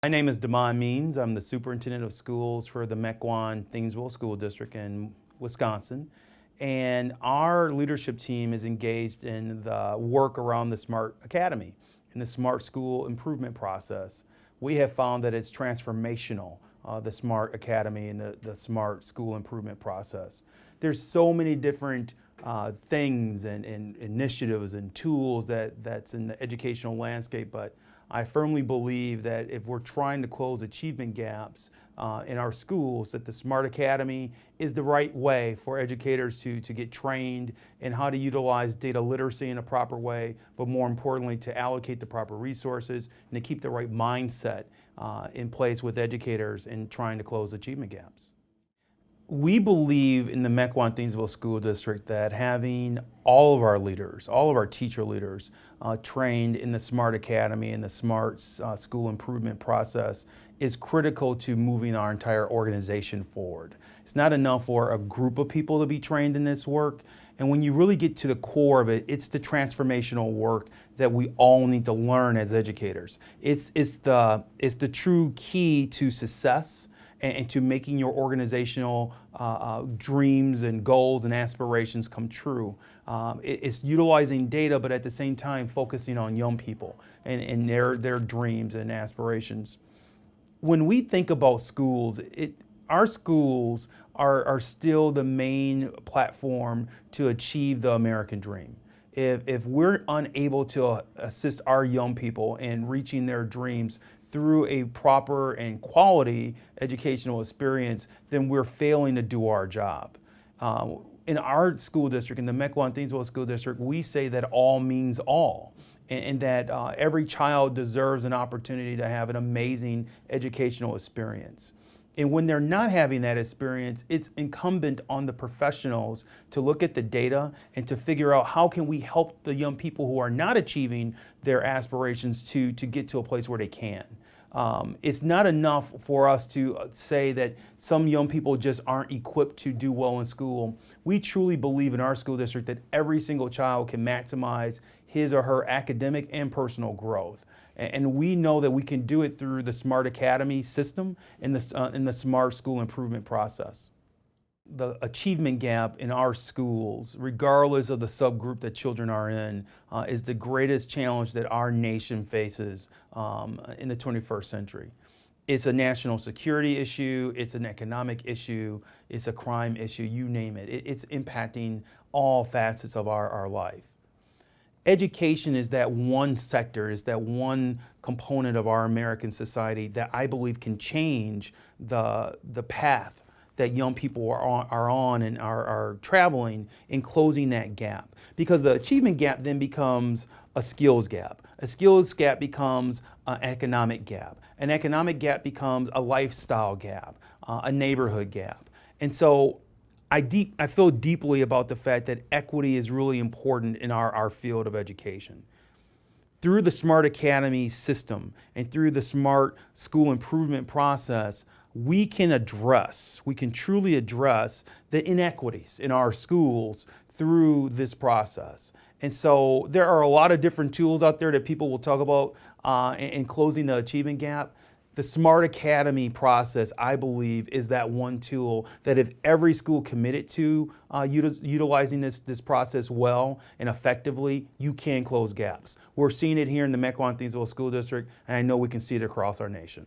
My name is Damon Means. I'm the superintendent of schools for the Mequon-Thiensville School District in Wisconsin. And our leadership team is engaged in the work around the Smart Academy and the Smart School Improvement process. We have found that it's transformational, the Smart Academy and the Smart School Improvement process. There's so many different things and initiatives and tools that's in the educational landscape, but I firmly believe that if we're trying to close achievement gaps in our schools, that the Smart Academy is the right way for educators to get trained in how to utilize data literacy in a proper way, but more importantly, to allocate the proper resources and to keep the right mindset in place with educators in trying to close achievement gaps. We believe in the Mequon-Thiensville School District that having all of our leaders, all of our teacher leaders trained in the Smart Academy and the Smart School Improvement process is critical to moving our entire organization forward. It's not enough for a group of people to be trained in this work. And when you really get to the core of it, it's the transformational work that we all need to learn as educators. It's the true key to success and to making your organizational dreams and goals and aspirations come true. It's utilizing data, but at the same time focusing on young people and their dreams and aspirations. When we think about schools, our schools are still the main platform to achieve the American dream. If we're unable to assist our young people in reaching their dreams through a proper and quality educational experience, then we're failing to do our job. In our school district, in the Mequon-Thiensville School District, we say that all means all, and that every child deserves an opportunity to have an amazing educational experience. And when they're not having that experience, it's incumbent on the professionals to look at the data and to figure out how can we help the young people who are not achieving their aspirations to get to a place where they can. It's not enough for us to say that some young people just aren't equipped to do well in school. We truly believe in our school district that every single child can maximize his or her academic and personal growth. And we know that we can do it through the Smart Academy system and the Smart School Improvement process. The achievement gap in our schools, regardless of the subgroup that children are in, is the greatest challenge that our nation faces in the 21st century. It's a national security issue, it's an economic issue, it's a crime issue, you name it. It's impacting all facets of our life. Education is that one sector, is that one component of our American society that I believe can change the path that young people are on and are traveling in closing that gap. Because the achievement gap then becomes a skills gap. A skills gap becomes an economic gap. An economic gap becomes a lifestyle gap, a neighborhood gap. And so I feel deeply about the fact that equity is really important in our field of education. Through the Smart Academy system and through the Smart School Improvement process, we can truly address the inequities in our schools through this process. And so there are a lot of different tools out there that people will talk about in closing the achievement gap. The Smart Academy process, I believe, is that one tool that if every school committed to utilizing this process well and effectively, you can close gaps. We're seeing it here in the Mequon-Thiensville School District, and I know we can see it across our nation.